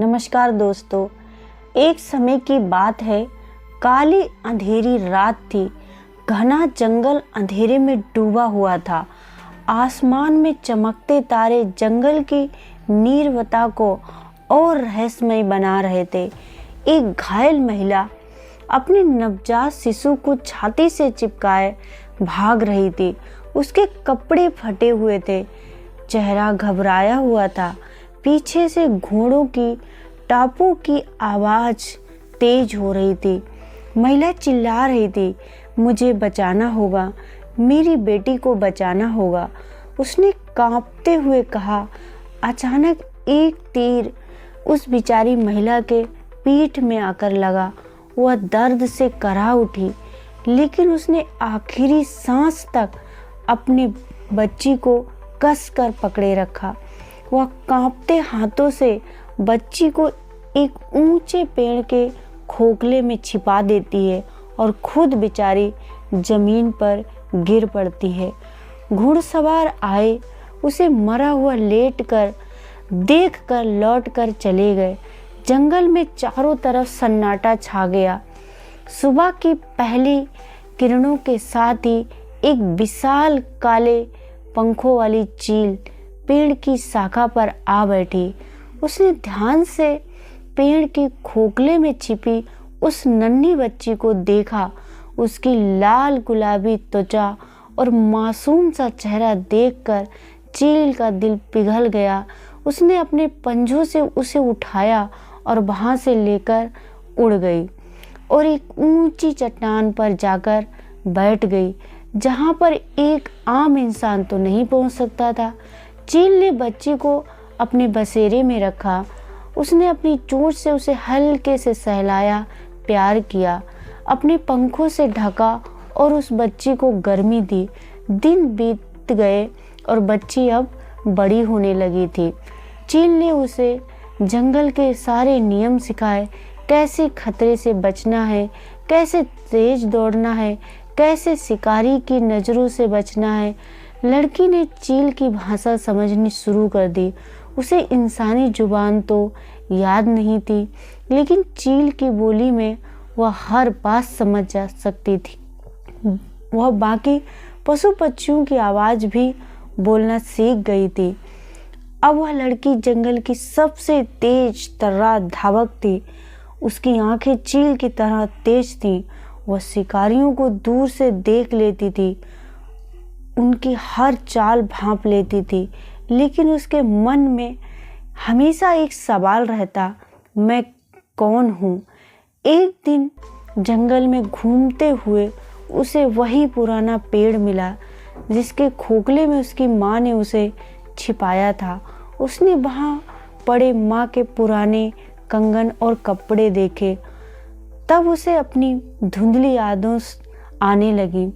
नमस्कार दोस्तों। एक समय की बात है, काली अंधेरी रात थी। घना जंगल अंधेरे में डूबा हुआ था। आसमान में चमकते तारे जंगल की नीरवता को और रहस्यमय बना रहे थे। एक घायल महिला अपने नवजात शिशु को छाती से चिपकाए भाग रही थी। उसके कपड़े फटे हुए थे, चेहरा घबराया हुआ था। पीछे से घोड़ों की टापों की आवाज़ तेज हो रही थी। महिला चिल्ला रही थी, मुझे बचाना होगा, मेरी बेटी को बचाना होगा। उसने कांपते हुए कहा। अचानक एक तीर उस बेचारी महिला के पीठ में आकर लगा। वह दर्द से कराह उठी, लेकिन उसने आखिरी सांस तक अपने बच्ची को कसकर पकड़े रखा। वह कांपते हाथों से बच्ची को एक ऊंचे पेड़ के खोखले में छिपा देती है और खुद बेचारी जमीन पर गिर पड़ती है। घुड़सवार आए, उसे मरा हुआ लेटकर देखकर लौटकर चले गए। जंगल में चारों तरफ सन्नाटा छा गया। सुबह की पहली किरणों के साथ ही एक विशाल काले पंखों वाली चील पेड़ की शाखा पर आ बैठी। उसने ध्यान से पेड़ के खोखले में छिपी उस नन्ही बच्ची को देखा। उसकी लाल गुलाबी त्वचा और मासूम सा चेहरा देखकर चील का दिल पिघल गया। उसने अपने पंजों से उसे उठाया और वहां से लेकर उड़ गई और एक ऊंची चट्टान पर जाकर बैठ गई, जहां पर एक आम इंसान तो नहीं पहुंच सकता था। चील ने बच्ची को अपने बसेरे में रखा। उसने अपनी चोंच से उसे हल्के से सहलाया, प्यार किया, अपने पंखों से ढका और उस बच्ची को गर्मी दी। दिन बीत गए और बच्ची अब बड़ी होने लगी थी। चील ने उसे जंगल के सारे नियम सिखाए, कैसे खतरे से बचना है, कैसे तेज दौड़ना है, कैसे शिकारी की नज़रों से बचना है। लड़की ने चील की भाषा समझनी शुरू कर दी। उसे इंसानी जुबान तो याद नहीं थी, लेकिन चील की बोली में वह हर बात समझ जा सकती थी। वह बाकी पशु पक्षियों की आवाज़ भी बोलना सीख गई थी। अब वह लड़की जंगल की सबसे तेज तर्रार धावक थी। उसकी आंखें चील की तरह तेज थीं। वह शिकारियों को दूर से देख लेती थी, उनकी हर चाल भांप लेती थी, लेकिन उसके मन में हमेशा एक सवाल रहता, मैं कौन हूँ। एक दिन जंगल में घूमते हुए उसे वही पुराना पेड़ मिला जिसके खोखले में उसकी माँ ने उसे छिपाया था। उसने वहाँ पड़े माँ के पुराने कंगन और कपड़े देखे। तब उसे अपनी धुंधली यादें आने लगी।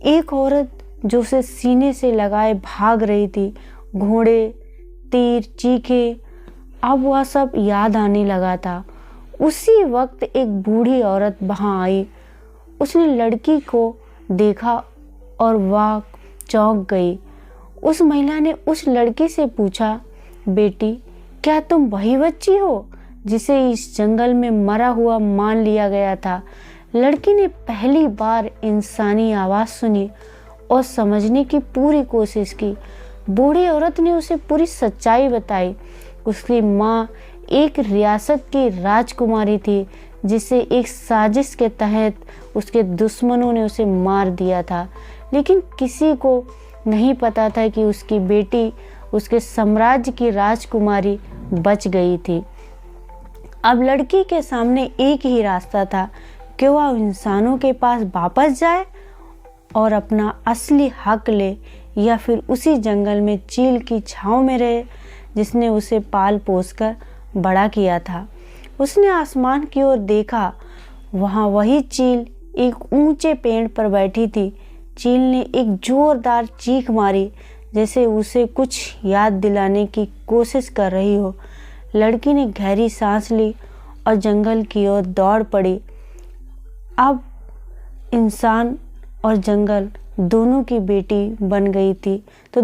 एक औरत जो उसे सीने से लगाए भाग रही थी, घोड़े, तीर, चीखे, अब वह सब याद आने लगा था। उसी वक्त एक बूढ़ी औरत वहां आई। उसने लड़की को देखा और वह चौंक गई। उस महिला ने उस लड़की से पूछा, बेटी, क्या तुम वही बच्ची हो जिसे इस जंगल में मरा हुआ मान लिया गया था? लड़की ने पहली बार इंसानी आवाज़ सुनी और समझने की पूरी कोशिश की। बूढ़ी औरत ने उसे पूरी सच्चाई बताई। उसकी माँ एक रियासत की राजकुमारी थी, जिसे एक साजिश के तहत उसके दुश्मनों ने उसे मार दिया था, लेकिन किसी को नहीं पता था कि उसकी बेटी उसके साम्राज्य की राजकुमारी बच गई थी। अब लड़की के सामने एक ही रास्ता था कि वह इंसानों के पास वापस जाए और अपना असली हक ले, या फिर उसी जंगल में चील की छांव में रहे जिसने उसे पाल पोस कर बड़ा किया था। उसने आसमान की ओर देखा। वहाँ वही चील एक ऊंचे पेड़ पर बैठी थी। चील ने एक जोरदार चीख मारी, जैसे उसे कुछ याद दिलाने की कोशिश कर रही हो। लड़की ने गहरी सांस ली और जंगल की ओर दौड़ पड़ी। अब इंसान और जंगल दोनों की बेटी बन गई थी। तो